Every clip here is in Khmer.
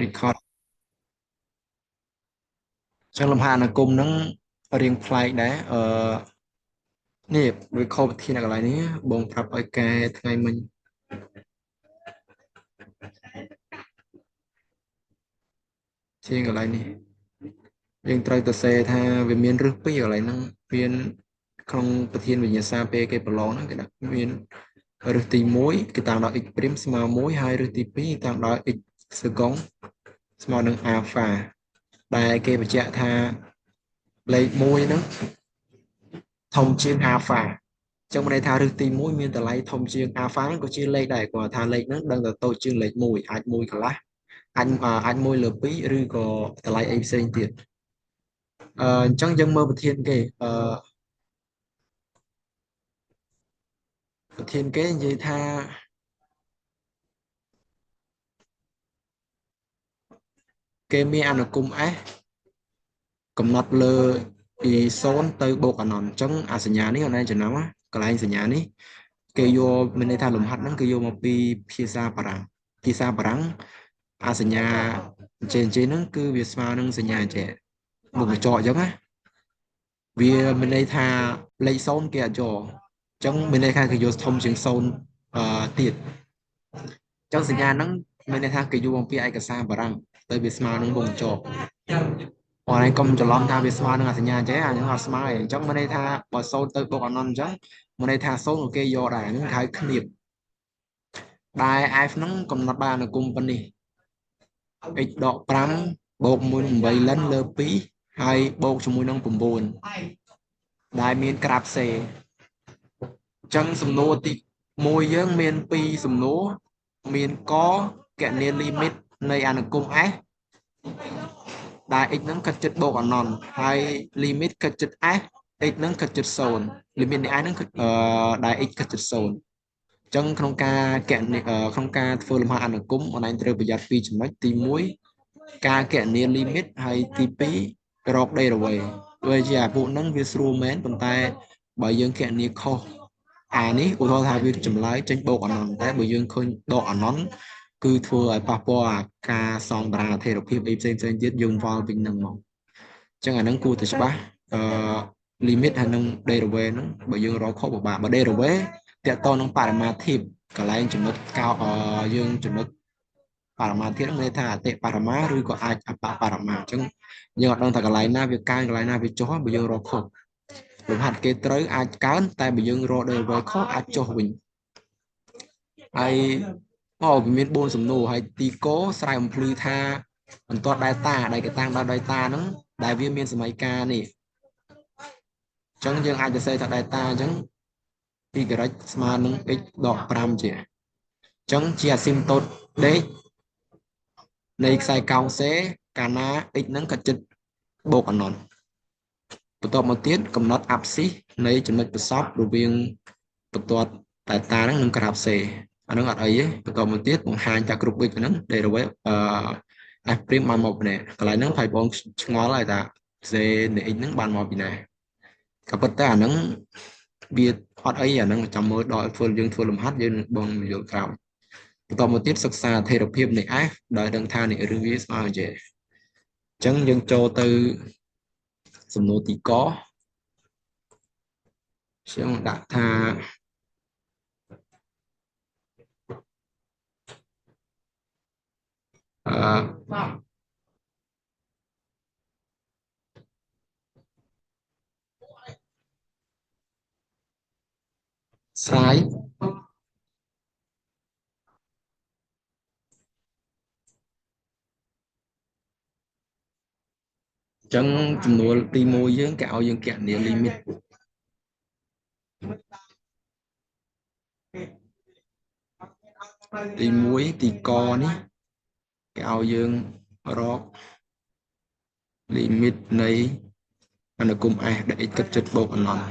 record ចឹងលំហាអនុគមហ្នឹងរៀងប្លែកដែរនេះវាខុសវិធីនៅកន្លែងនេះបងប្រាប់ឲ្យកែថ្ងៃមិញជាងកន្លែងនេះយើងត្រូវទៅសេថាវាមានរឹសពីរកន្លែងហ្នឹងមានក្នុងប្រធានវិញ្ញាសាពេលគេប្រឡងហ្នឹងគេដាក់មានរឹសទី1គេតាំងដល់ x' ស្មើ1ហើយរឹសទី2តាំងដល់ x សកុងស្មើនឹង alpha ដែលគេបញ្ជាក់ថាលេខ1ហ្នឹងធំជាង alpha ចឹងមានន័យថារឹសទី1មានតម្លៃធំជាង alpha ហ្នឹងក៏ជាលេខដែរគាត់ថាលេខហ្នឹងដឹងតែតូចជាងលេខ1អាច1កន្លះអាច1លើ2ឬក៏តម្លៃអីផ្សេងទៀតអញ្ចឹងយើងមើលប្រធានគេប្រធានគេនិយាយថាគេមានអនុគម S កំណត់លើពី0ទៅបូកអណន្តអញ្ចឹងអាសញ្ញានេះអនឡាញចំណាំកន្លែងសញ្ញានេះគេយកមានន័យថាលំហាត់ហ្នឹងគេយកមកពីភាសាបារាំងអាសញ្ញាចេញហ្នឹងគឺវាស្មើនឹងសញ្ញាចេមុខកញ្ចក់អញ្ចឹងណាវាមានន័យថាលេខ0គេអត់យកអញ្ចឹងមានន័យថាគេយកធំជាង0ទៀតអញ្ចឹងសញ្ញាហ្នឹងមានន័យថាគេយកមកពីឯកសារបារាំងទៅវាស្មើនឹងមុខកញ្ចក់បងឯងកុំច្រឡំថាវាស្មើនឹងអាសញ្ញាចេះអាហ្នឹងអត់ស្មើទេអញ្ចឹងមានន័យថាបើ0ទៅបូកអនន្តអញ្ចឹងមានន័យថា0ក៏គេយកដែរហ្នឹងហៅឃ្លាបដែល F ហ្នឹងកំណត់បានអនុគមប៉ុណ្នេះ x ដក5បូក1 8លិនលើ2ហើយបូកជាមួយនឹង9ដែលមានក្រាបសេអញ្ចឹងសំណួរទី1យើងមាន2សំណួរមានកគណនាលីមីតនៃអនុគម S ដែល x ហ្នឹងគិតចិត្តបូកអនន្តហើយលីមីតគិតចិត្ត S x ហ្នឹងគិតចិត្ត0លីមីតនៃ S ហ្នឹងដែល x គិតចិត្ត0អញ្ចឹងក្នុងការធ្វើលំហាត់អនុគមអនឡាញត្រូវប្រយ័ត្នពីចំណុចទី1ការគណនាលីមីតហើយទី2រក derivate វាជាអាពួកហ្នឹងវាស្រួលមែនប៉ុន្តែបើយើងគណនាខុសអានេះឧទាហរណ៍ថាវាចម្លើយចេញបូកអនន្តតែបើយើងឃើញដកអនន្តគឺធ្វើឲ្យប៉ះពាល់អាការសងតារាងអថេរភាពអីផ្សេងទៀតយើងវល់វិញនឹងមកអញ្ចឹងអាហ្នឹងគួរតែច្បាស់limit ហើយនឹង derivate ហ្នឹងបើយើងរកខុសពិបាកបើ derivate តកតនឹងបរិមាធាតុកន្លែងចំណុចយើងចំណុចបរិមាធាតុហ្នឹងមានថាអតិបរមាឬក៏អាចអបបរមាអញ្ចឹងយើងអត់ដឹងថាកន្លែងណាវាកើនកន្លែងណាវាចុះបើយើងរកខុសលំហាត់គេត្រូវអាចកើនតែបើយើងរក derivate ខុសអាចចុះវិញហើយវាមាន4សំណួរហើយទីកស្រ័យអំភ្លឺថាបន្ទាត់ delta ដែលគេតាំងដល់ delta ហ្នឹងដែលវាមានសម័យកាលនេះអញ្ចឹងយើងអាចសរសេរថា delta អញ្ចឹងy ស្មើនឹង x ដក5ជាអញ្ចឹងជាអាស៊ីមតូតដេកនៃខ្សែកោងសេកាលណា x ហ្នឹងក៏ចិត្តបូកអនន្តបន្ទាប់មកទៀតកំណត់អាប់ស៊ីសនៃចំណុចប្រសពរវាងបន្ទាត់ delta ហ្នឹងនិងក្រាបសេអាហ្នឹងអត់អីទេបន្ទាប់មកទៀតបង្ហាញតែគ្រប់វិចហ្នឹង derivate f' បានមកពីណាកន្លែងហ្នឹងហើយបងឆ្ងល់ហើយថា z នៃ x ហ្នឹងបានមកពីណាក៏ប៉ុន្តែអាហ្នឹងវាអត់អីអាហ្នឹងចាំមើលដល់យើងធ្វើលំហាត់យើងបងយល់ក្រោយបន្តមកទៀតសិក្សាអថេរភាពនៃ f ដោយដឹងថានៃរឿងវាស្មើចេះអញ្ចឹងយើងចូលទៅសំណួរទីកខ្ញុំដាក់ថាស្រាយអញ្ចឹងចំនួនទី1យើងគេឲ្យយើងគណនា limit ទី1ទីកនេះគេឲ្យយើងរក limit នៃអនុគម S ដែល x គិតចិត្តបូកអនន្ត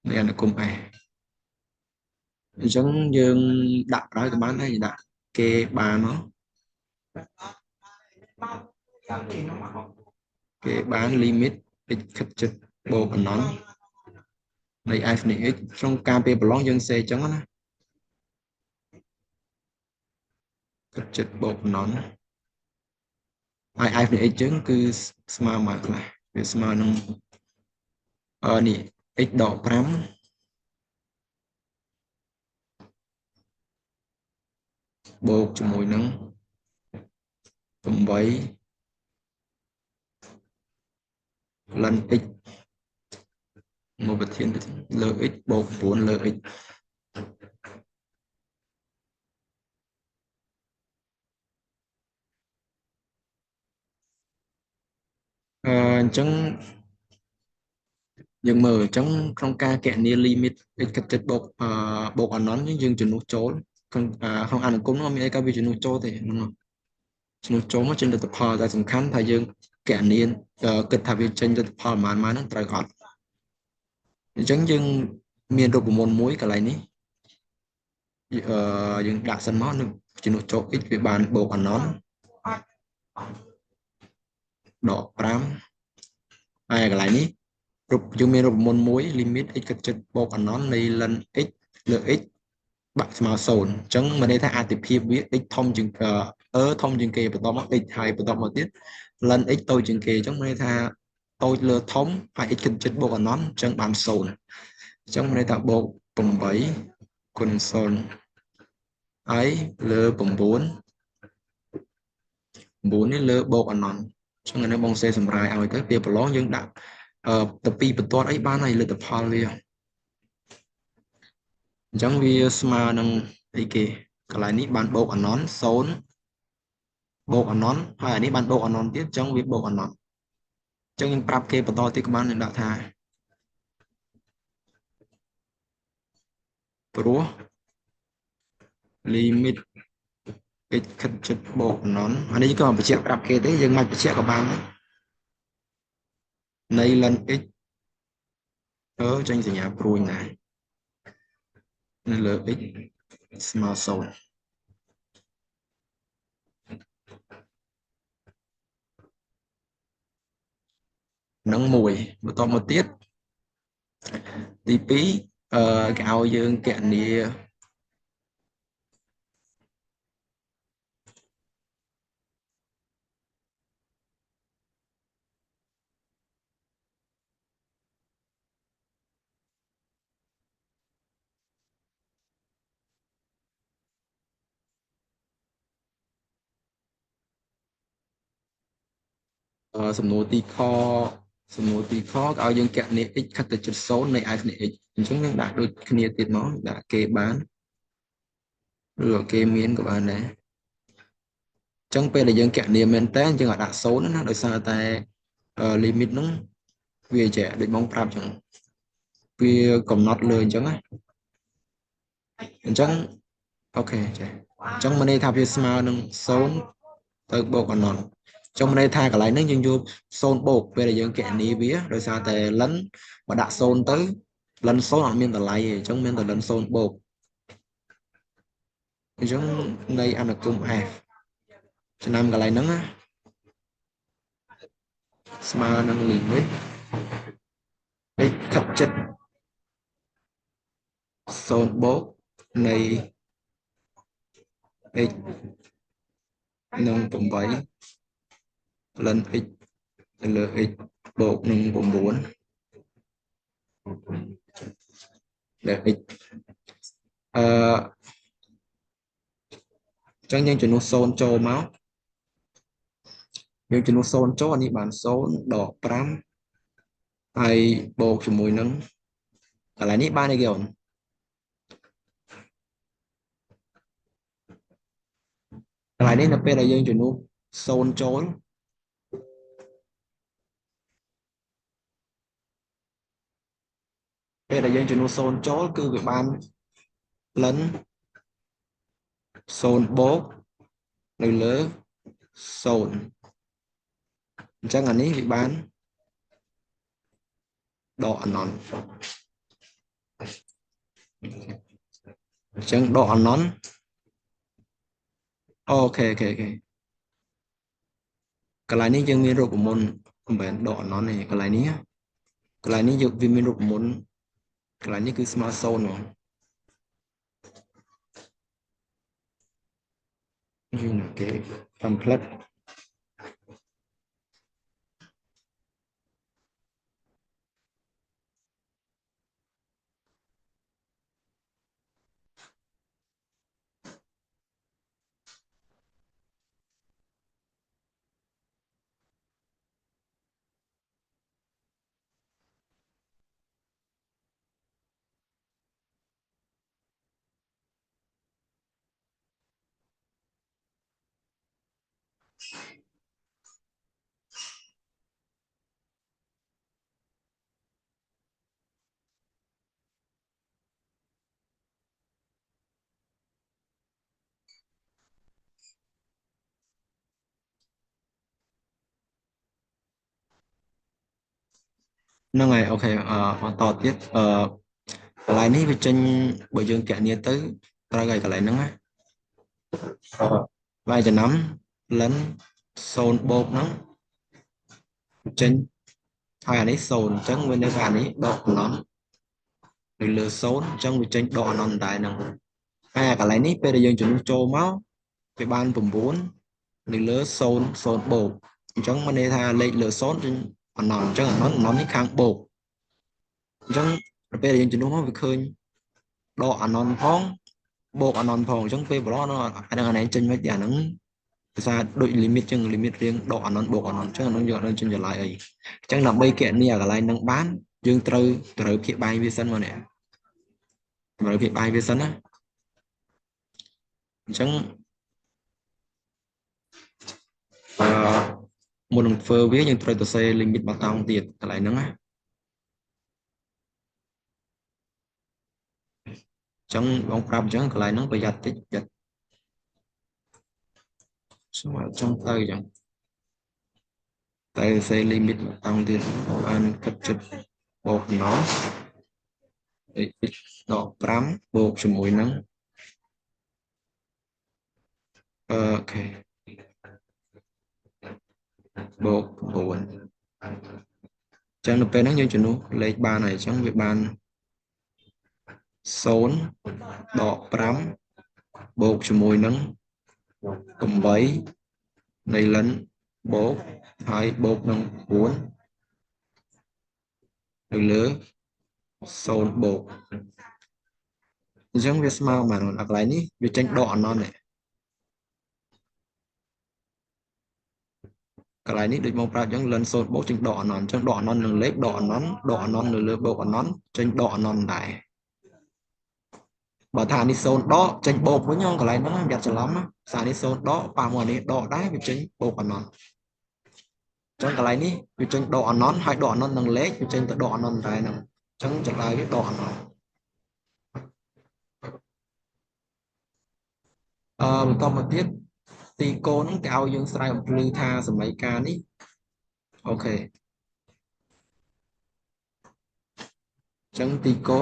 នៃអនុគម S អញ្ចឹងយើងដាក់ក្រោយក៏បានដែរដាក់គេបានមកគេបាន limit x គិតចិត្តបូកអនន្តនៃ f នៃ x ក្នុងការពេលប្រឡងយើងសេអញ្ចឹងណាគិតចិត្តបូកអនន្ត I F នៃ x ចឹងគឺស្មើមកខ្លះវាស្មើនឹងនេះ x ដក5បូកជាមួយនឹង8លិន x មកប្រធានលើ x បូក9លើ x អញ្ចឹងយើងមើលអញ្ចឹងក្នុងការគណនា limit x គិតចិត្តបូក anon យើងជំនួសចូលក្នុងអនុគមនោះមានអីក៏វាជំនួសចូលទេហ្នឹងជំនួសចូលមកចេញលទ្ធផលតែសំខាន់ថាយើងគណនាគិតថាវាចេញលទ្ធផលប៉ុន្មានហ្នឹងត្រូវអត់អញ្ចឹងយើងមានរូបមន្តមួយកន្លែងនេះយើងដាក់សិនមកនឹងជំនួសចូល x វាបានបូក anon ដក5ហើយកន្លែងនេះយើងមានរូបមន្តមួយ limit x គិតចិត្តបូក anon នៃ ln x លើ x បាក់ស្មើ0អញ្ចឹងមានន័យថាអតិភិបវា x ធំជាងធំជាងគេបន្ទាប់មក x ហើយបន្ទាប់មកទៀត ln x តូចជាងគេអញ្ចឹងមានន័យថាតូចលើធំហើយ x គិតចិត្តបូក anon អញ្ចឹងបាន0អញ្ចឹងមានន័យថាបូក8គុណ0ហើយលើ9នេះលើបូក anon អញ្ចឹងអានេះបងសេសម្រាយឲ្យទៅវាប្រឡងយើងដាក់ទៅពីបន្ទាត់អីបានហើយលទ្ធផលវាអញ្ចឹងវាស្មើនឹងអីគេកន្លែងនេះបានបូក anon 0បូក anon ហើយអានេះបានបូក anon ទៀតអញ្ចឹងវាបូក anon អញ្ចឹងយើងប្រាប់គេបន្តទៀតក៏បានយើងដាក់ថាព្រោះ limit x ខិតជិតបូក anon អានេះក៏បញ្ជាក់ប្រាប់គេទេយើងមិនបញ្ជាក់ក៏បានដែរនៃ ln x ចេញសញ្ញាព្រួយណានៅលើ x ស្មើ0នឹងមួយបន្តមកទៀតទី2គេឲ្យយើងគណនាសំណួរទីខសំណួរទីខក៏ឲ្យយើងគណនា x ខិតទៅជិត0នៃ f នៃ x អញ្ចឹងយើងដាក់ដូចគ្នាទៀតមកដាក់គេបានឬគេមានក៏បានដែរអញ្ចឹងពេលដែលយើងគណនាមែនតើយើងអាចដាក់0ណាដោយសារតែ limit ហ្នឹងវាចេះដូចបងប្រាប់អញ្ចឹងវាកំណត់លើអញ្ចឹងណាអញ្ចឹងអូខេចេះអញ្ចឹងមានន័យថាវាស្មើនឹង0ទៅបូក anon ចុងន័យថាកន្លែងហ្នឹងយើងយក0បូកពេលដែលយើងគណនាវាដោយសារតែ ln បើដាក់0ទៅ ln 0អត់មានតម្លៃទេអញ្ចឹងមានតែ ln 0បូកអញ្ចឹងនៃអនុគម f ឆ្នាំកន្លែងហ្នឹងណាស្មើនឹង limit x ខិតជិត0បូកនៃ x នឹង8 ln x លើ x បូកនឹង9ដែល x អញ្ចឹងយើងជំនួស0ចូលមកយើងជំនួស0ចូលអានេះបាន0ដក5ហើយបូកជាមួយនឹងកន្លែងនេះបានអីគេអូនកន្លែងនេះនៅពេលដែលយើងជំនួស0ចូលពេលដែលយើងជំនួស0ចូលគឺវាបាន ln 0បូកនៅលើ0អញ្ចឹងអានេះវាបានដក anon អញ្ចឹងដក anon អូខេកន្លែងនេះយើងមានរូបមន្តមិនមែនដក anon ទេកន្លែងនេះយើងវាមានរូបមន្តកន្លែងនេះគឺស្មើ0ហ្មងយើងគេ template Nó ngày okបន្តទៀតកន្លែងនេះវាចេញបើយើងកណនាទៅត្រូវហើយកន្លែងហ្នឹងណាវាយចំណាំលិន0បូកហ្នឹងចេញហើយអានេះ0អញ្ចឹងវានៅអានេះដកកំណត់នៅលើ0អញ្ចឹងវាចេញដកអនន្តដែរហ្នឹងហើយកន្លែងនេះពេលដែលយើងចំនួនចូលមកវាបាន9នៅលើ0 0បូកអញ្ចឹងមានន័យថាលេខលើ0ចេញអនន្តអញ្ចឹងអនន្តនេះខាងបូកអញ្ចឹងពេលដែលយើងចំនួនមកវាឃើញដកអនន្តផងបូកអនន្តផងអញ្ចឹងពេលប្រឡងអាហ្នឹងចេញមកទីអាហ្នឹងភាសាដូច limit ចឹង limit រៀងដកអនន្តបូកអនន្តអញ្ចឹងអាហ្នឹងយើងអត់ដឹងចេញចម្លើយអីអញ្ចឹងដើម្បីគណនាកន្លែងហ្នឹងបានយើងត្រូវភាគបាយវាសិនមកនេះត្រូវភាគបាយវាសិនណាអញ្ចឹងមុននឹងធ្វើវាយើងត្រូវទៅសេ limit បន្តោងទៀតកន្លែងហ្នឹងណាអញ្ចឹងបងប្រាប់អញ្ចឹងកន្លែងហ្នឹងប្រយ័ត្នតិចប្រយ័ត្នស្មើចង់ទៅអញ្ចឹងតែសេ limit បន្តោងទៀតបានគិតចិត្តបូកណោះ x ដក5បូកជាមួយនឹងអូខេបូក9អញ្ចឹងនៅពេលហ្នឹងយើងជំនួសលេខបានហើយអញ្ចឹងវាបាន0ដក5បូកជាមួយនឹង8នៃលិនបូកហើយបូកនឹង9នៅលើ0បូកអញ្ចឹងវាស្មើបានដល់កន្លែងនេះវាចេញដកអនន្តនេះកន្លែងនេះដូចមកប្រាប់អញ្ចឹងលិន0បូកចេញដកអនន្តអញ្ចឹងដកអនន្តនឹងលេខដកអនន្តនៅលើបូកអនន្តចេញដកអនន្តដែរបើថានេះ0ដកចេញបូកវិញកន្លែងហ្នឹងវាអត់ច្រឡំសារនេះ0ដកប៉ះមកនេះដកដែរវាចេញបូកអនន្តអញ្ចឹងកន្លែងនេះវាចេញដកអនន្តហើយដកអនន្តនឹងលេខវាចេញទៅដកអនន្តដែរហ្នឹងអញ្ចឹងចម្លើយវាដកអនន្តបន្តមកទៀតទីកូនហ្នឹងគេឲ្យយើងស្រាវអំភ្លឺថាសមីការនេះអូខេអញ្ចឹងទីកូ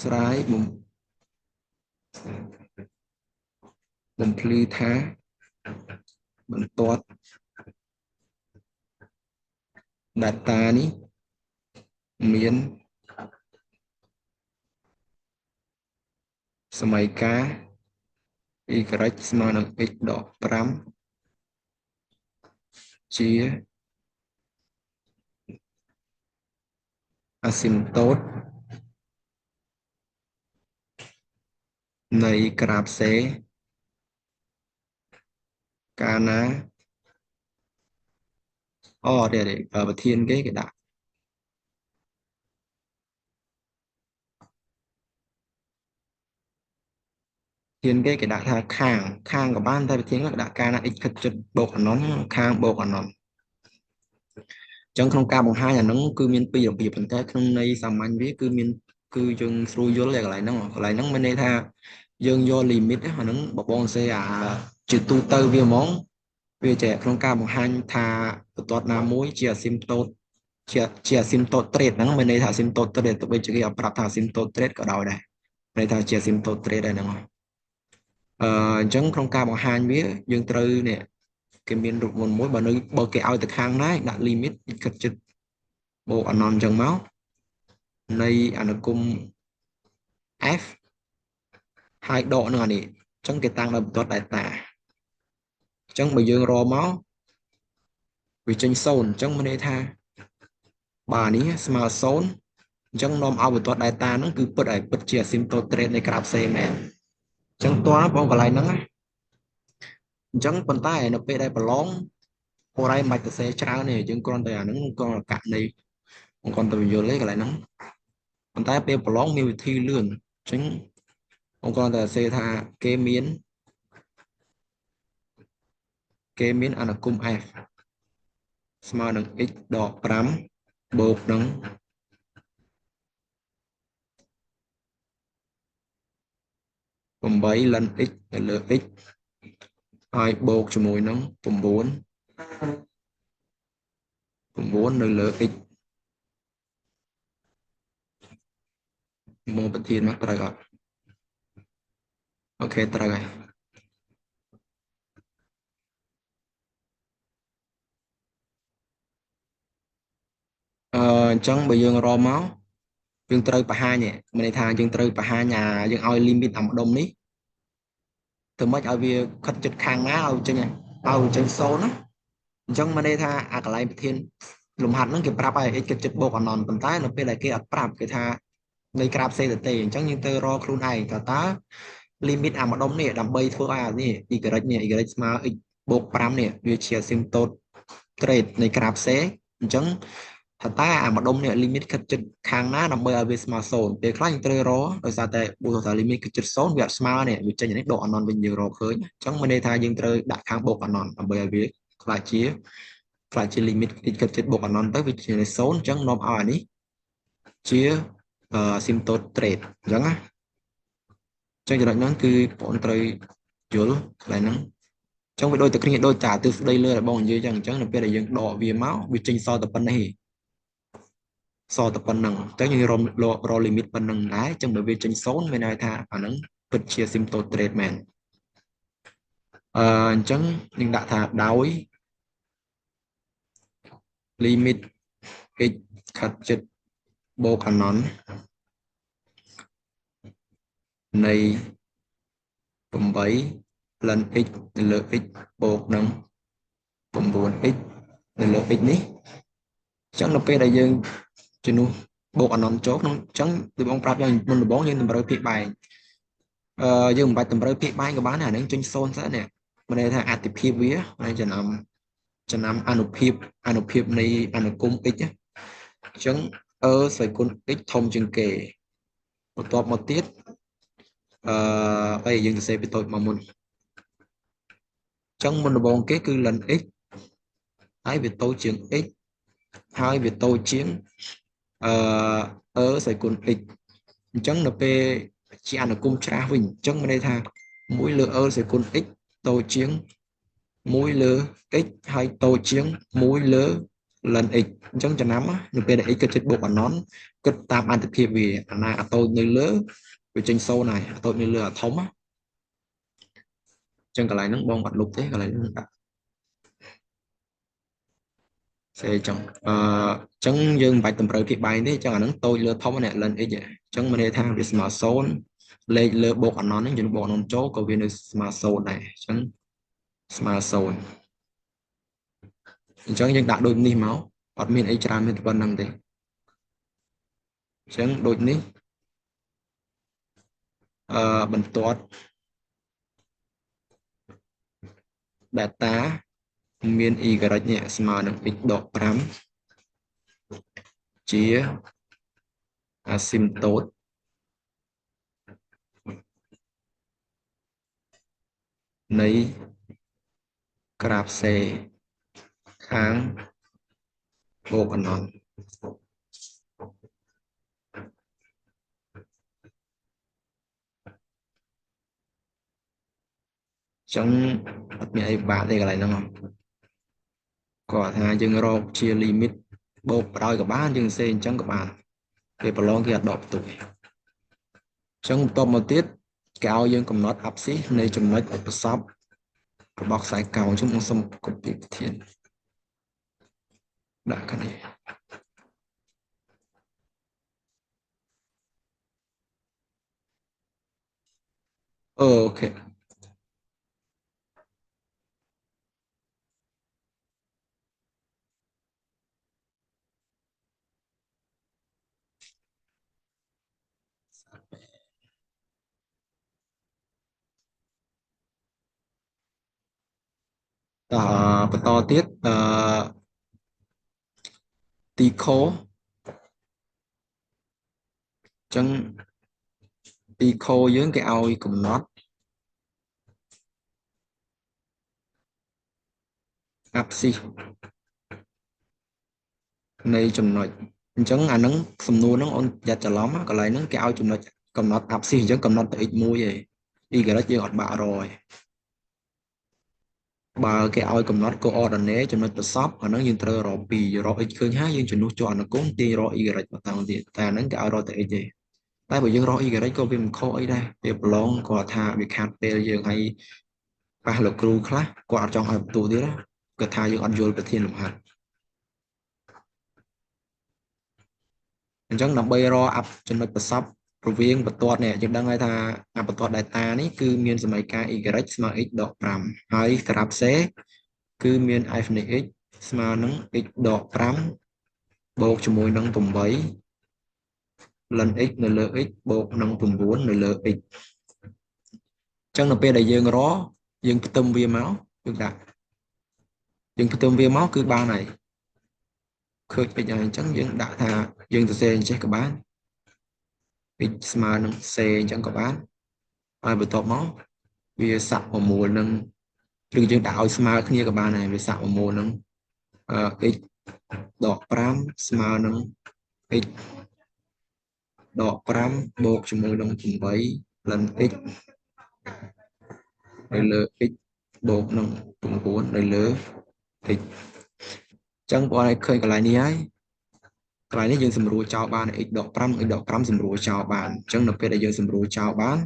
ស្រាយបំភ្លឺថាបន្ទាត់ data នេះមានសមីការ y ស្មើនឹង x ដក5ជា asymptote នៃក្រាបសេកាលណាប្រធានគេដាក់ធានគេដាក់ថាខាងក៏បានតែប្រធានគេដាក់ការណា x ខិតជិតបូកអនន្តខាងបូកអនន្តអញ្ចឹងក្នុងការបង្ហាញអាហ្នឹងគឺមានពីររបៀបប៉ុន្តែក្នុងន័យសាមញ្ញវាគឺយើងស្រួលយល់តែកន្លែងហ្នឹងមានន័យថាយើងយក limit អាហ្នឹងបងសេជាទូទៅវាហ្មងវាចេះក្នុងការបង្ហាញថាបន្ទាត់ណាមួយជា asymptote ជា asymptote trait ហ្នឹងមានន័យថា asymptote trait ទៅបីជាគេប្រាប់ថា asymptote trait ក៏ដោយដែរន័យថាជា asymptote trait ដែរហ្នឹងអញ្ចឹងក្នុងការបង្ហាញវាយើងត្រូវនេះគេមានរូបមន្តមួយបើគេឲ្យទៅខាងណាដាក់ limit គិតចិត្តបូកអនន្តអញ្ចឹងមកនៃអនុគម f ហើយដកនឹងអានេះអញ្ចឹងគេតាំងដោយបន្ទាត់ data អញ្ចឹងបើយើងរមកវាចេញ0អញ្ចឹងមានន័យថាបាទនេះស្មើ0អញ្ចឹងនាំឲ្យបន្ទាត់ data ហ្នឹងគឺពិតជា asymptote trait នៃក្រាបសេមែនអញ្ចឹងតើបងកន្លែងហ្នឹងណាអញ្ចឹងប៉ុន្តែនៅពេលដែលប្រឡងពរ៉ៃមិនបាច់ទៅសេច្រើនទេយើងគ្រាន់តែអាហ្នឹងគ្រាន់តែកាក់នៃគ្រាន់តែយល់ទេកន្លែងហ្នឹងប៉ុន្តែពេលប្រឡងមានវិធីលឿនអញ្ចឹង ông còn ta sẽ tha kế miến ăn cung F ស្មើនឹង x ដក5បូកនឹង8 ln x ទៅលើ x ហើយបូកជាមួយនឹង9នៅលើ x មកប្រធានមកត្រូវអត់អូខេត្រូវហើយអញ្ចឹងបើយើងរកមកយើងត្រូវបង្ហាញមានន័យថាយើងត្រូវបង្ហាញយើងឲ្យ limit អាម្ដុំនេះធ្វើម៉េចឲ្យវាខិតជិតខាងណាឲ្យចេញ0ណាអញ្ចឹងមានន័យថាអាកន្លែងប្រធានលំហាត់ហ្នឹងគេប្រាប់ឲ្យ x គិតជិតបូកអណនប៉ុន្តែនៅពេលដែលគេអត់ប្រាប់គេថានៃក្រាបផ្សេងទៅទេអញ្ចឹងយើងទៅរកខ្លួនឯងតើ limit អាម្ដុំនេះដើម្បីធ្វើឲ្យអានេះ y នេះ y ស្មើ x បូក5នេះវាជា asymptote trade នៃក្រាបផ្សេងអញ្ចឹងថាតើអាម្ដុំនេះ limit គិតជិតខាងណាដើម្បីឲ្យវាស្មើ0ពេលខ្លះយើងត្រូវរកដោយសារតែបើថា limit គិតជិត0វាអត់ស្មើនេះវាចេញនេះដកអណនវិញយើងរកឃើញអញ្ចឹងមានន័យថាយើងត្រូវដាក់ខាងបូកអណនដើម្បីឲ្យវាខ្លាចជា limit គិតជិតបូកអណនទៅវាជា0អញ្ចឹងនាំឲ្យអានេះជា asymptote trade អញ្ចឹងណាចឹងចំណុចហ្នឹងគឺបងត្រូវយល់កន្លែងហ្នឹងចឹងវាដូចតែគ្នាដូចតាទិសស្ដីលើដែលបងនិយាយចឹងអញ្ចឹងនៅពេលដែលយើងដកវាមកវាចេញសល់តែប៉ុណ្ណេះសល់តែប៉ុណ្្នឹងអញ្ចឹងយើងរក limit ប៉ុណ្្នឹងដែរអញ្ចឹងបើវាចេញ0មានន័យថាអាហ្នឹងពិតជា symptom trade មែនអញ្ចឹងយើងដាក់ថាដោយ limit x ខិតជិតបូកអាណននៃ8 ln x ទៅលើ x បូកនឹង 9x នៅលើ x នេះអញ្ចឹងនៅពេលដែលយើងជំនួសបូកអណន្តចូលក្នុងអញ្ចឹងដូចបងប្រាប់យ៉ាងមុនដំបូងយើងតម្រូវភាគបែងយើងមិនបាច់តម្រូវភាគបែងក៏បានអានឹងចេញ0សិននេះមានន័យថាអតិភិបវាហើយចំណាំអនុភាពនៃអនុគម x អញ្ចឹងស្វ័យគុណ x ធំជាងគេបន្ទាប់មកទៀតយើងសរសេរពីតូចមកមុនអញ្ចឹងមុនដំបូងគេគឺ ln x ហើយវាតូចជាង x ហើយវាតូចជាងស្វ័យគុណ x អញ្ចឹងនៅពេលជាអនុគមច្រាស់វិញអញ្ចឹងមានន័យថា1លើស្វ័យគុណ x តូចជាង1លើ x ហើយតូចជាង1លើ ln x អញ្ចឹងចំណាំនៅពេលដែល x គិតជិតបូកអណនគិតតាមអន្តភាពវាអាណាអាតូចនៅលើវាចេញ0ហើយអាតូចនៅលើអាធំអញ្ចឹងកន្លែងហ្នឹងបងអត់លុបទេកន្លែងហ្នឹងដាក់ស្អីចឹងអញ្ចឹងយើងមិនបាច់តម្រូវភាគបែងទេអញ្ចឹងអាហ្នឹងតូចលើធំនេះ ln x អញ្ចឹងមានន័យថាវាស្មើ0លេខលើបូកអណនហ្នឹងយើងបូកអណនចូលក៏វានៅស្មើ0ដែរអញ្ចឹងស្មើ0អញ្ចឹងយើងដាក់ដូចនេះមកអត់មានអីច្រើនមានតែប៉ុណ្្នឹងទេអញ្ចឹងដូចនេះបន្ទាត់ data មាន y នេះស្មើនឹង x ដក5ជា asymptote នៃក្រាฟសេខាងបូកអណនចឹងអត់មានអីបាក់ទេកន្លែងហ្នឹងគាត់ថាយើងរកជា limit បូកបណ្ដោយក៏បានយើងសេអញ្ចឹងក៏បានពេលប្រឡងគេអត់ដកផ្ទុកអញ្ចឹងបន្ទាប់មកទៀតគេឲ្យយើងកំណត់ axis នៃចំណុចប្រសពរបស់ខ្សែកោងអញ្ចឹងខ្ញុំសូម copy ប្រធានដាក់ខាងនេះអូខេបន្តទៀតទីខអញ្ចឹង echo យើងគេឲ្យកំណត់ axis នៃចំណុចអញ្ចឹងអាហ្នឹងសំណួរហ្នឹងអូនយ៉ាត់ច្រឡំកន្លែងហ្នឹងគេឲ្យចំណុចកំណត់ axis អញ្ចឹងកំណត់ទៅ x1 ឯង y យើងអត់បាក់រយបើគេឲ្យកំណត់ coordinate ចំណុចប្រសពអាហ្នឹងយើងត្រូវរក2រក x ឃើញហើយយើងជំនួសចូលអនុគមទាញរក y បន្តទៀតតែអាហ្នឹងគេឲ្យរកតែ x ទេតែបើយើងរក y ក៏វាមិនខុសអីដែរវាប្រឡងគាត់ថាវាខាត់ពេលយើងឲ្យប៉ះលោកគ្រូខ្លះគាត់អត់ចង់ឲ្យបន្ទូទៀតគាត់ថាយើងអត់យល់ប្រធានលំហាត់អញ្ចឹងដើម្បីរកចំណុចប្រសពរវាងបន្ទាត់នេះយើងដឹងហើយថាបន្ទាត់ data នេះគឺមានសមីការ y ស្មើ x ដក5ហើយក្រាប c គឺមាន f នៃ x ស្មើនឹង x ដក5បូកជាមួយនឹង8 ln x នៅលើ x បូកនឹង9នៅលើ x អញ្ចឹងនៅពេលដែលយើងរកយើងផ្ទឹមវាមកយើងផ្ទឹមវាមកគឺបានហើយឃើញ x ហើយអញ្ចឹងយើងដាក់ថាយើងសរសេរអញ្ចេះក៏បាន x ស្មើនឹង c អញ្ចឹងក៏បានហើយបន្ទាប់មកវាសាក់ប្រមូលនឹងឬយើងដាក់ឲ្យស្មើគ្នាក៏បានដែរវាសាក់ប្រមូលនឹង x ដក5ស្មើនឹង x ដក5បូកជាមួយនឹង8 ln x នៅលើ x បូកនឹង9នៅលើ x អញ្ចឹងបងឲ្យឃើញកន្លែងនេះហើយកន្លែងនេះយើងសម្រួលចោលបាន x ដក5 x ដក5សម្រួលចោលបានអញ្ចឹងនៅពេលដែលយើងសម្រួលចោលបាន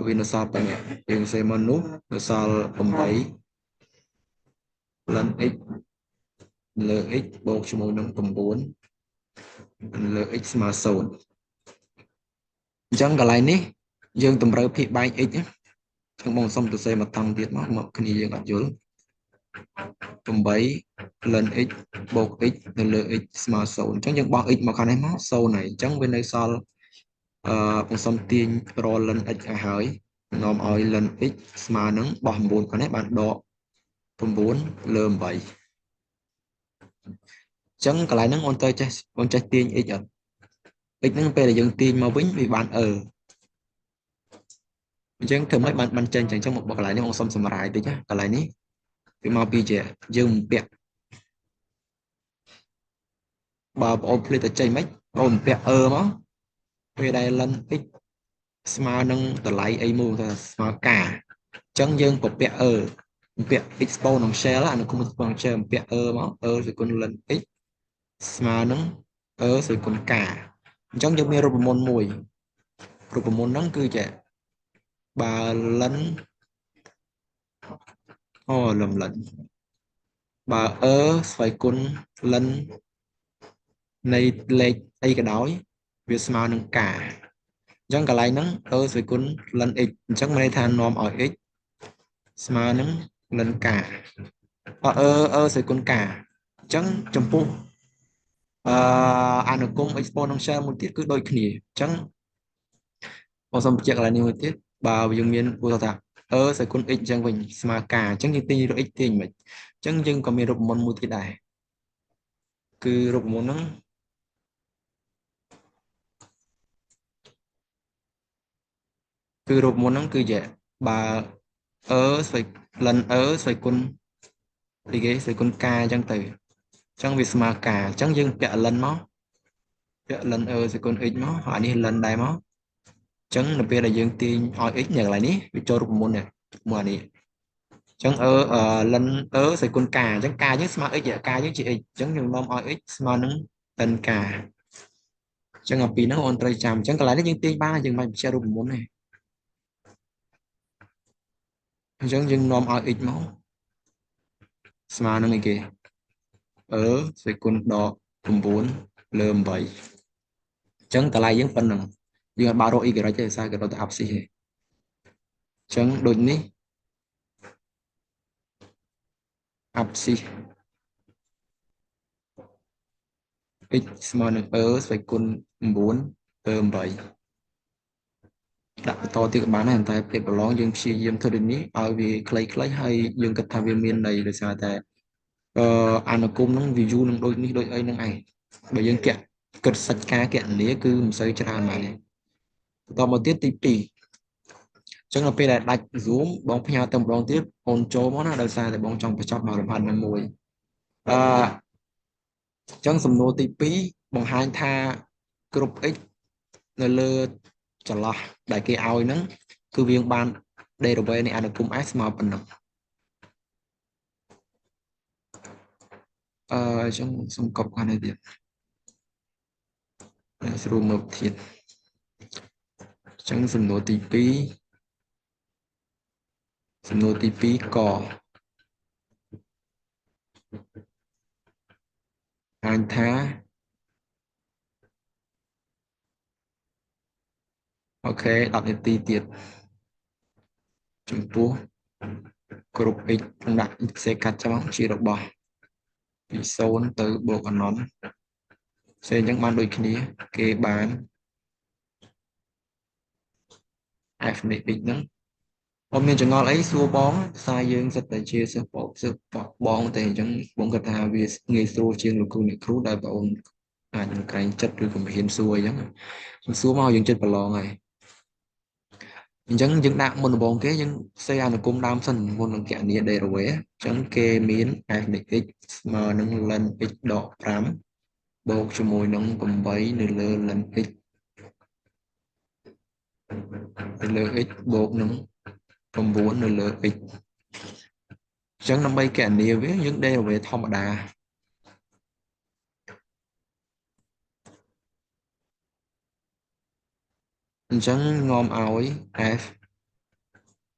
វានៅសល់ប៉ុណ្ណេះយើងសេមកនោះនៅសល់8 ln x លើ x បូកជាមួយនឹង9លើ x ស្មើ0អញ្ចឹងកន្លែងនេះយើងតម្រូវភាគបែក x ចឹងបងសុំទៅសេមកតង់ទៀតមកគ្នាយើងអត់យល់8 ln x បូក x នៅលើ x ស្មើ0អញ្ចឹងយើងបោះ x មកខាងនេះមក0ហើយអញ្ចឹងវានៅសល់បងសុំទាញរល ln x ឲ្យហើយនាំឲ្យ ln x ស្មើនឹងបោះ9ខាងនេះបានដក9លើ8អញ្ចឹងកន្លែងហ្នឹងអូនទៅចេះទាញ x អត់ x ហ្នឹងពេលដែលយើងទាញមកវិញវាបានអញ្ចឹងធ្វើម៉េចបានចេញអញ្ចឹងមកកន្លែងនេះបងសុំសម្រាយតិចណាកន្លែងនេះវាមកពីជាយើងបំពាក់បើបងអូនភ្លេចតែចេញមិនបងបំពាក់មកពេលដែល ln x ស្មើនឹងតម្លៃអីមួយថាស្មើការអញ្ចឹងយើងបំពាក់បំពាក់ exponential អានោះគុំ exponential បំពាក់មកសេគុណ ln x ស្មើនឹងសេគុណការអញ្ចឹងយើងមានរូបមន្តមួយរូបមន្តហ្នឹងគឺជាបើ ln លំលិនបើស្វ័យគុណ ln នៃលេខអីក៏ដោយវាស្មើនឹងការអញ្ចឹងកន្លែងហ្នឹងស្វ័យគុណ ln x អញ្ចឹងមានន័យថានាំឲ្យ x ស្មើនឹង ln ការស្វ័យគុណការអញ្ចឹងចំពោះអនុគម exponential មួយទៀតគឺដូចគ្នាអញ្ចឹងបងសូមបញ្ជាក់កន្លែងនេះមួយទៀតបើយើងមានឧទាហរណ៍ថាស្វ័យគុណ x អញ្ចឹងវិញស្មើការអញ្ចឹងយើងទាញរក x ទាញមិនអញ្ចឹងយើងក៏មានរូបមន្តមួយទៀតដែរគឺរូបមន្តហ្នឹងគឺជាបើស្វ័យ ln ស្វ័យគុណអីគេស្វ័យគុណការអញ្ចឹងទៅអញ្ចឹងវាស្មើការអញ្ចឹងយើងពាក់ ln មកពាក់ ln ស្វ័យគុណ x មកហើយនេះ ln ដែរមកអញ្ចឹងនៅពេលដែលយើងទាញឲ្យ x នៅកន្លែងនេះវាចូលរូបមន្តនេះមួយអានេះអញ្ចឹងln ស្វ័យគុណការអញ្ចឹងការយើងស្មើ x ការយើងជា x អញ្ចឹងយើងនាំឲ្យ x ស្មើនឹង ln ការអញ្ចឹងអំពីហ្នឹងអូនត្រូវចាំអញ្ចឹងកន្លែងនេះយើងទាញបានយើងមិនបញ្ជាក់រូបមន្តទេអញ្ចឹងយើងនាំឲ្យ x មកស្មើនឹងអីគេស្វ័យគុណដក9លើ8អញ្ចឹងតម្លៃយើងប៉ុណ្ណឹងយើងអត់បើរក y ទេសារគេរកតែ abscissa ទេអញ្ចឹងដូចនេះ abscissa x ស្មើនឹងស្វ័យគុណ9លើ8ដាក់បន្តទៀតក៏បានដែរតែពេលប្រឡងយើងព្យាយាមធ្វើដូចនេះឲ្យវាខ្លីៗហើយយើងគិតថាវាមានន័យដោយសារតែអនុគមនឹង view នឹងដូចនេះដូចអីនឹងឯងបើយើងគិតសាច់ការគណនាគឺមិនសូវច្រើនដែរ តមកទៀតទី2ចឹងដល់ពេលដែលដាច់ Zoom បងផ្ញើទៅម្ដងទៀតអូនចូលមកណាដោយសារតែបងចង់បញ្ចប់មកលំហាត់ណាមួយអឺចឹងសំណួរទី2បង្ហាញថាគ្រប់ x នៅលើចន្លោះដែលគេឲ្យហ្នឹងគឺវាងបាន derivative នៃអនុគម s ស្មើប៉ុណ្ណឹងចឹងសុំកប់ខាងនេះទៀតស្រួលមើលទៀតចឹងសំណួរទី2សំណួរទី2កបង្ហាញថាអូខេ10នាទីទៀតចំពោះគ្រប់ x នឹងដាក់ផ្សេងកាត់ចំជារបស់ពី0ទៅបូកអណនផ្សេងអញ្ចឹងបានដូចគ្នាគេបាន f នៃ x ហ្នឹងអត់មានចងល់អីសួរបងផ្សាយយើងសិតតែជាសិស្សបងតែអញ្ចឹងបងគិតថាវាងាយស្រួលជាងលោកគ្រូអ្នកគ្រូដែលបងអាចនឹងក្រែងចិត្តឬក៏មិនហ៊ានសួរអញ្ចឹងសួរមកយើងចិត្តប្រឡងហើយអញ្ចឹងយើងដាក់មុនដំបូងគេយើងសេអនុគមដើមសិនមុននឹងគណនា derivative អញ្ចឹងគេមាន f នៃ x ស្មើនឹង ln x ដក5បូកជាមួយនឹង8នៅលើ ln x ទៅលើ x បូកនឹង9នៅលើ x អញ្ចឹងដើម្បីគណនាវាយើង derivative ធម្មតាអញ្ចឹងនាំឲ្យ f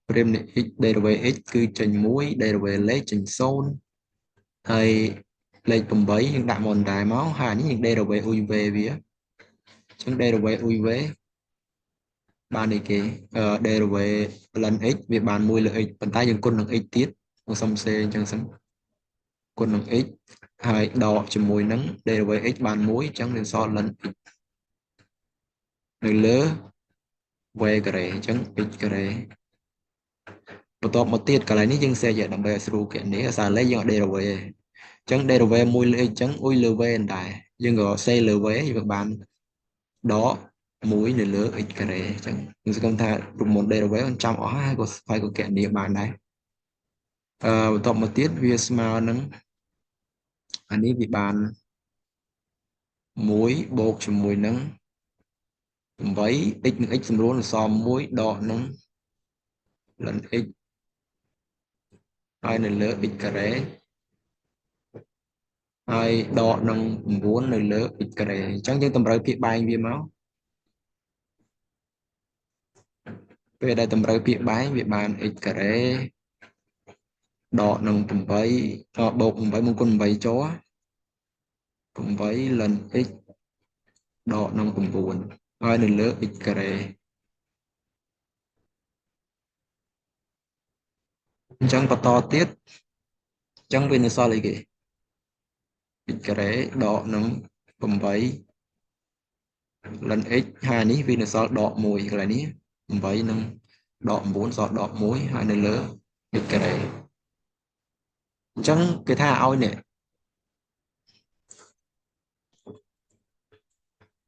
ព្រាមនៃ x derivative x គឺចេញ1 derivative លេខចេញ0ហើយលេខ8យើងដាក់មកដែរមកហើយនេះយើង derivative អ៊ុយវេវាអញ្ចឹង derivative អ៊ុយវេបាននេះគេ derivative ln x វាបាន1លើ x ប៉ុន្តែយើងគុណនឹង x ទៀតមកសុំសេអញ្ចឹងសិនគុណនឹង x ហើយដកជាមួយនឹង derivative x បាន1អញ្ចឹងវាសល់ ln x នៅលើ v ការ៉េអញ្ចឹង x ការ៉េបន្ទាប់មកទៀតកន្លែងនេះយើងសេយកដើម្បីឲ្យស្រួលគណនាអាសាលេខយើងអត់ derivative ទេអញ្ចឹង derivative 1លើ x អញ្ចឹងអ៊ុយលើ v ដែរយើងក៏សេលើ v យើងបានដក1នៅលើ x ការ៉េអញ្ចឹងយើងសង្កត់ថារូបមន្ត derivative มันចាំអស់ហើយក៏គណនាបានដែរបន្ទាប់មកទៀតវាស្មើនឹងអានេះវាបាន1បូកជាមួយនឹង8 x នឹង x សម្រួលនឹងសម1ដកនឹង ln x ហើយនៅលើ x ការ៉េហើយដកនឹង9នៅលើ x ការ៉េអញ្ចឹងយើងតម្រូវភាគបែងវាមកពេលដែលតម្រូវភាគបែងវាបាន x ការ៉េដកនឹង8បូក8មកគុណ8ចូល8 ln x ដកនឹង9ហើយនៅលើ x ការ៉េអញ្ចឹងបន្តទៀតអញ្ចឹងវានៅសល់អីគេ x ការ៉េដកនឹង8 ln x ហើយនេះវានៅសល់ដក1កន្លែងនេះ8នឹងដក9សល់ដក1ហើយនៅលើ x ការ៉េអញ្ចឹងគេថាឲ្យនេះ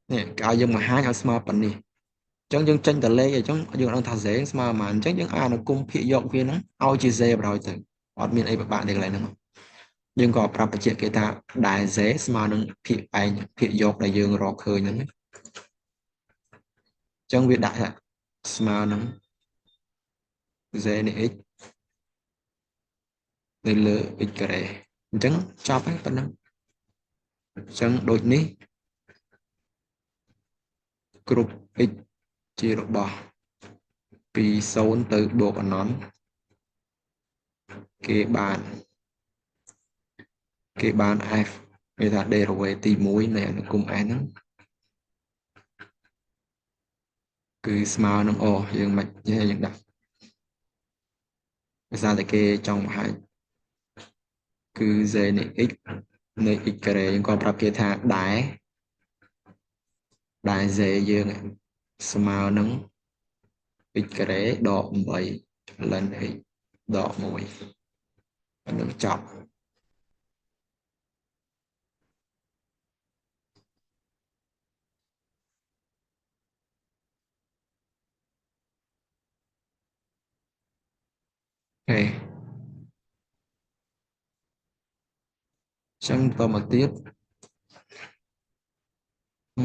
គេឲ្យយើងបង្ហាញឲ្យស្មើប៉ុណ្នេះអញ្ចឹងយើងចេញតលេខអញ្ចឹងយើងដឹងថា z ស្មើប៉ុន្មានអញ្ចឹងយើងអានុគមភាគយកវាហ្នឹងឲ្យជា z បណ្ដោយទៅអត់មានអីពិបាកទេកន្លែងហ្នឹងយើងក៏ប្រាប់បញ្ជាក់គេថាដែល z ស្មើនឹងភាគឯងភាគយកដែលយើងរកឃើញហ្នឹងអញ្ចឹងវាដាក់ថាស្មើនឹង z នៃ x នៅលើ x ការ៉េអញ្ចឹងចប់ហើយប៉ុណ្ណឹងអញ្ចឹងដូចនេះគ្រប់ x ជារបស់ពី0ទៅបូកអណន្តគេបាន f គេថា derivative ទី1នៃអនុគម s ហ្នឹងគឺស្មើនឹងយើងមិនយើងដាក់ភាសាតែគេចង់បង្ហាញគឺ z នៃ x នៃ x ការ៉េយើងក៏ប្រាប់គេថាដែល z យើងស្មើនឹង x ការ៉េដក8 ln x ដក1នឹងចប់ ok chẳng tao mà tiếp ờ,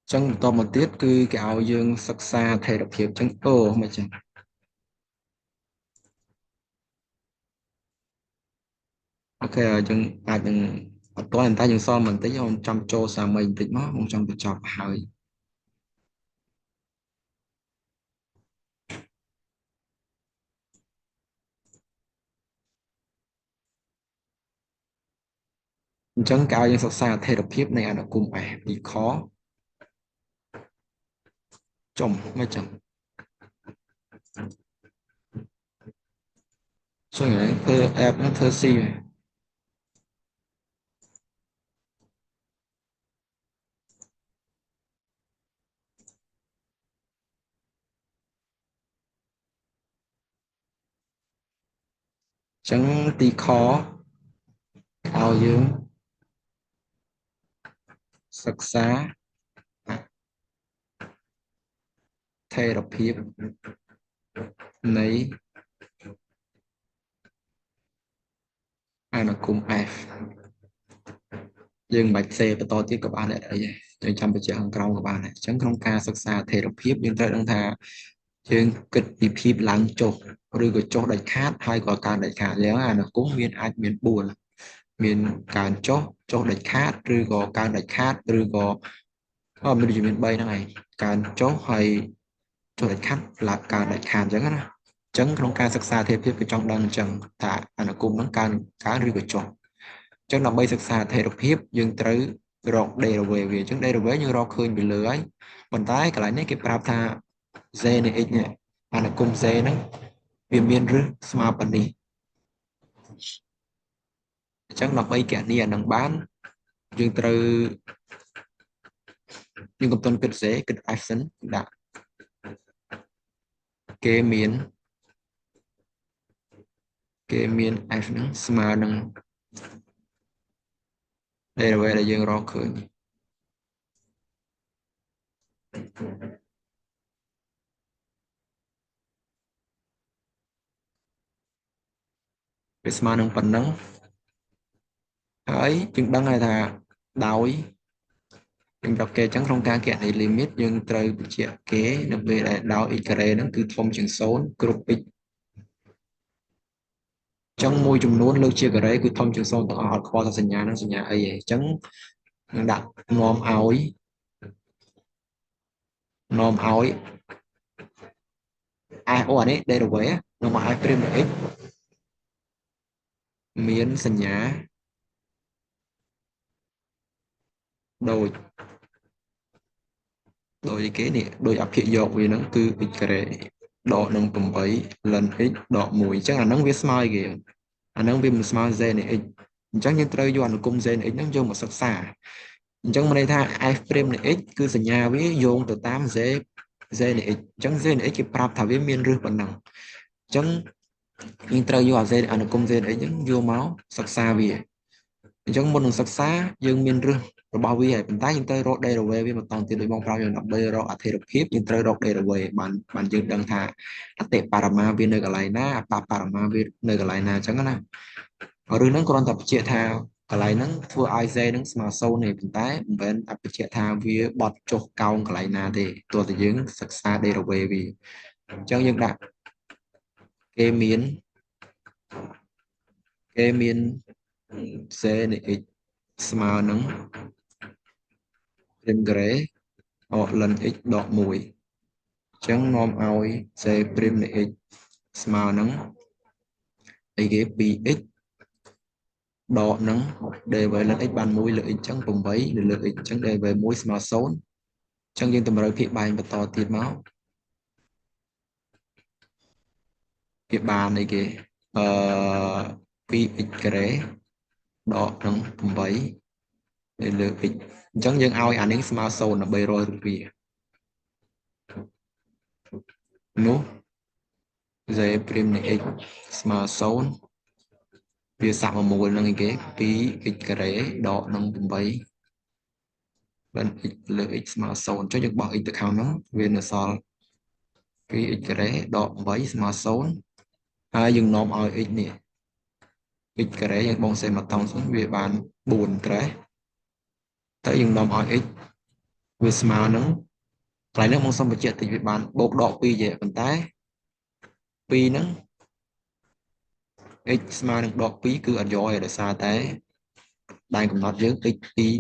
chẳng tao mà tiếp cứ cái áo dương sắc xa thay đặc hiệu chẳng ô mà chẳng ok rồi chẳng à chẳng tối anh ta chẳng so mình tí không trăm trô xa mình tí nó không trong được chọc hơi chẳng cái áo dương sắc xa thay đặc hiệu này anh cùng bị khó chồng mà chẳng so này thơ ép nó thơ si này chẳng tí khó áo dương sắc xa thay đặc hiệu này anh cùng dương bạch xe và to tiết các bạn này đấy trên trăm bây giờ hàng cầu các bạn này chẳng không ca sắc xa thể độc hiếp nhưng tới đang thà dương kịch bị phim lắng chột rồi có chốt đại khát hay có càng đại khát léo nó cũng miền ai miền buồn miền càng chốt đại khát rồi có càng đại khát rồi có mình chỉ miền bay này càng chốt hay chốt đại khát là càng đại khát chẳng á chẳng không ca sắc xa thể hiếp cái trong đang chẳng thà nó cũng nó càng cá rồi có chốt chẳng là bâyศึกษาเทរភាពយើងត្រូវរក derivate វាអញ្ចឹង derivate យើងរកឃើញពីលើហើយប៉ុន្តែកន្លែងនេះគេប្រាប់ថា z នៃ x នេះអានុគម z ហ្នឹងវាមានឫសស្មើប៉ុណ្នេះអញ្ចឹងដើម្បីគណនាអានឹងបានយើងត្រូវយើងកំពុងគិត z គិត f សិនដាក់គេមានគេមាន f ហ្នឹងស្មើនឹង derivate ដែលយើងរកឃើញវាស្មើនឹងប៉ុណ្ណឹងហើយយើងដឹងហើយថាដោយយើងប្រាប់គេអញ្ចឹងក្នុងការគណនា limit យើងត្រូវបញ្ជាក់គេនៅពេលដែលដោ x ការ៉េហ្នឹងគឺធំជាង0គ្រប់ x អញ្ចឹងមួយចំនួនលើកជាការ៉េគឺធំជាង0ទាំងអស់អត់ខ្វល់ថាសញ្ញាហ្នឹងសញ្ញាអីទេអញ្ចឹងនឹងដាក់នាំឲ្យអូអានេះ derivate នាំឲ្យ f' នៃ x មានសញ្ញាដូចដូចគេនេះដូចអភិយកវាហ្នឹងគឺ x ការ៉េដកនឹង8 ln x ដក1អញ្ចឹងអាហ្នឹងវាស្មើគេអាហ្នឹងវាមិនស្មើ z នៃ x អញ្ចឹងយើងត្រូវយកអនុគម z នៃ x ហ្នឹងយកមកសិក្សាអញ្ចឹងមានន័យថា f' នៃ x គឺសញ្ញាវាយោងទៅតាម z នៃ x អញ្ចឹង z នៃ x គេប្រាប់ថាវាមានឫសប៉ុណ្ណឹងអញ្ចឹងយើងត្រូវយកអា z អនុគម z នៃ x ហ្នឹងយកមកសិក្សាវាអញ្ចឹងមុននឹងសិក្សាយើងមានឫសរបស់វាហើយប៉ុន្តែយើងត្រូវរក derivate វាបន្តទៀតដូចបងប្រាប់យើងដើម្បីរកអធិរភាពយើងត្រូវរក derivate បានយើងដឹងថាអតិបរមាវានៅកន្លែងណាអបបរមាវានៅកន្លែងណាអញ្ចឹងណារឿងហ្នឹងគ្រាន់តែបញ្ជាក់ថាកន្លែងហ្នឹងធ្វើឲ្យ z ហ្នឹងស្មើ0ទេប៉ុន្តែមិនមែនបញ្ជាក់ថាវាបត់ចុះកោងកន្លែងណាទេទោះតែយើងសិក្សា derivate វាអញ្ចឹងយើងដាក់គេមានគេមាន z នៃ x ស្មើនឹងព្រីមការ៉េln x ដក1អញ្ចឹងនាំឲ្យ z ព្រីមនៃ x ស្មើនឹងអីគេ 2x ដកនឹង derivate លើ x បាន1លើ x អញ្ចឹង8នៅលើ x អញ្ចឹង derivate 1ស្មើ0អញ្ចឹងយើងតម្រូវភាគបែងបន្តទៀតមកវាបានអីគេអឺ 2x ការ៉េដកនឹង8នៅលើ x អញ្ចឹងយើងឲ្យអានេះស្មើ0ដើម្បីរករូបវា នោះ z ព្រាមនៃ x ស្មើ0វាសាក់មកមូលនឹងអីគេ 2x ការ៉េដកនឹង8បាន x លើ x ស្មើ0ចុះយើងបោះ x ទៅខាងនោះវានៅសល់ 2x ការ៉េដក8ស្មើ0ហើយយើងនាំឲ្យ x នេះ x ការ៉េយើងបងសេមកតង់សិនវាបាន4ត្រេះតែយើងនាំឲ្យ x វាស្មើនឹងកន្លែងនេះបងសុំបញ្ជាក់តិចវាបានបូកដក2ទេប៉ុន្តែ2ហ្នឹង x ស្មើនឹងដក2គឺអត់យកទេដោយសារតែដែនកំណត់យើង x 2